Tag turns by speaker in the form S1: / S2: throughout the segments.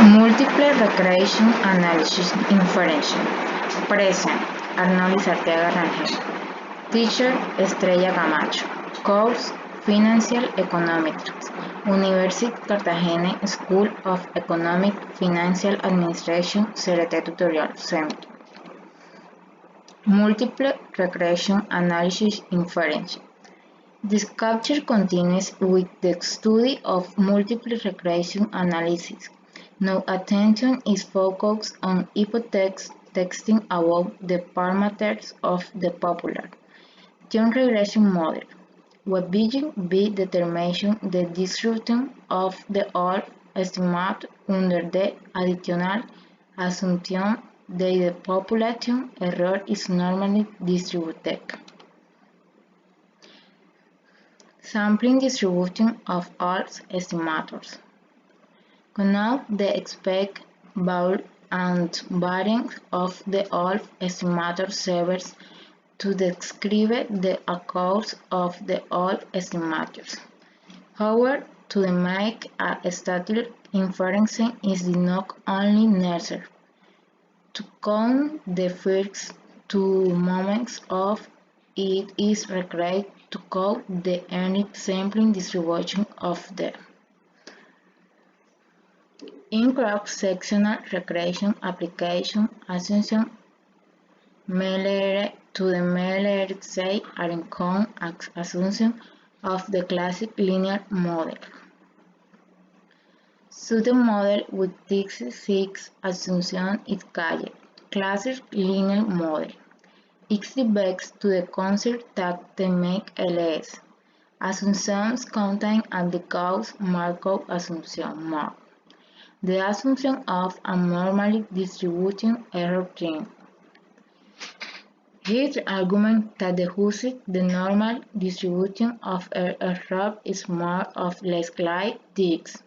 S1: Multiple Regression Analysis Inference. Present, Arnold Arteaga Rangel. Teacher, Estrella Camacho. Course, Financial Econometrics. University Cartagena School of Economic Financial Administration, CRT Tutorial Center. Multiple Regression Analysis Inference. This chapter continues with the study of multiple regression analysis. Now attention is focused on hypothesis testing about the parameters of the popular Young regression model. What will be determination the distribution of the all estimate under the additional assumption that the population error is normally distributed. Sampling distribution of all estimators. Connote the expected value and variance of the all estimator servers to describe the accounts of the all estimators. However, to make a static inference is not only necessary to count the first two moments of it is required to count the unique sampling distribution of them. In cross-sectional regression application, assumptions related to the MLRC are common as assumptions of the classic linear model. So the model with these six assumptions is called classic linear model. It speaks to the concept that they make LS. Assumptions contain at the cause Markov assumption mark. The assumption of a normally distributed error trend. His argument that the normal distribution of error is more or less like this.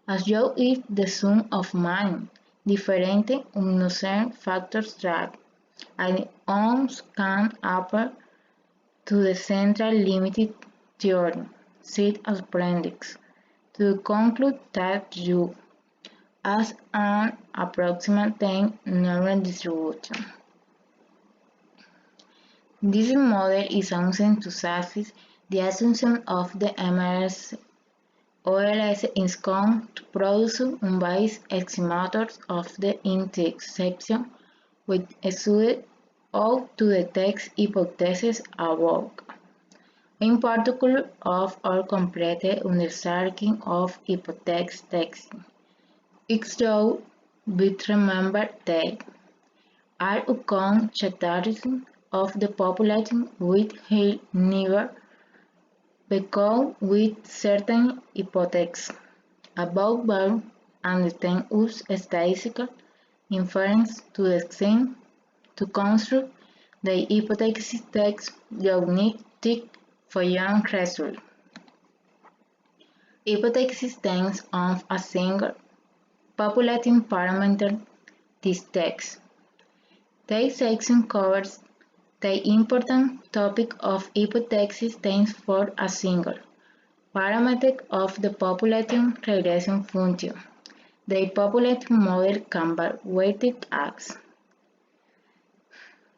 S1: As though is the sum of many different unknown factors that and OMS can apply to the central limited theorem, set as appendix, to conclude that U as an approximate normal distribution. This model is assumed to satisfy the assumption of the MLS OLS is going to produce unbiased estimators of the intersection with suited out to the text hypothesis above, in particular of or complete understanding of hypothesis testing. It should be remembered that all outcome characteristics of the population will never become with certain hypotheses about value and then use statistical inference to the extent to construct the hypothesis text unique for young result. Hypothesis tends on a single populating parameter. This text. This section covers the important topic of hypothesis tends for a single parameter of the population regression function. The population model can be weighted as.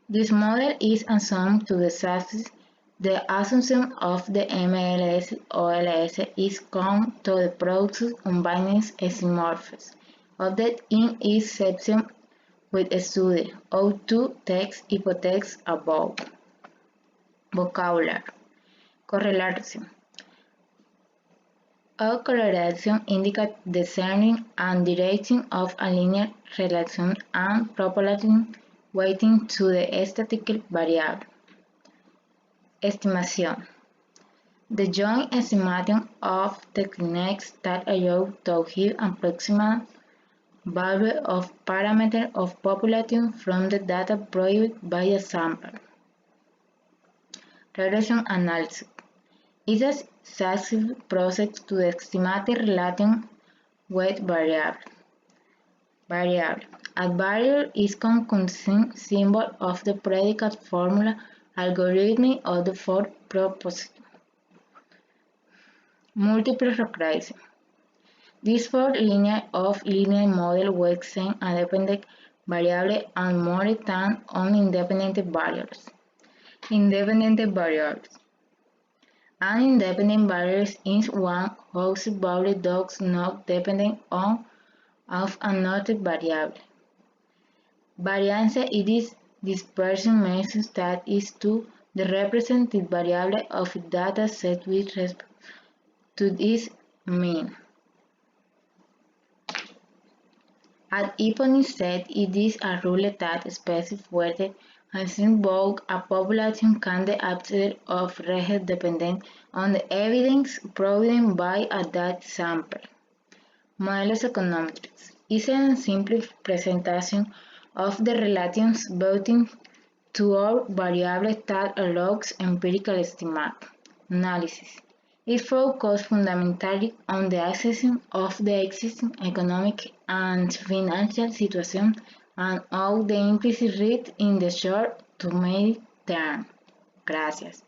S1: This model is assumed to satisfy the assumption of the MLS OLS is come to the produce unbiased isomorphism of that in its section with a study of two text hypotheses above. Vocabulary. Correlation. A correlation indicates the setting and direction of a linear relation and proportional weighting to the statistical variable. Estimation. The joint estimation of techniques that allow to give approximate value of parameter of population from the data provided by a sample. Regression analysis is a successive process to estimate relating weight variable. A variable is constant symbol of the predicate formula algorithm of the fourth proposition. Multiple regression. These four linear model weights a dependent variable and more than on independent variables. Independent variables. An independent variable is one whose value does not depend on of another variable. Variance is dispersion measure that is to the representative variable of a data set with respect to its mean. At eponym set, it is a rule that specifies whether a single a population can be absent of region depending on the evidence provided by a data sample. Modelos econometrics is a simple presentation of the relations between two variables that allows empirical estimate analysis. It focuses fundamentally on the assessment of the existing economic and financial situation and how the implicit risk in the short to medium term. Gracias.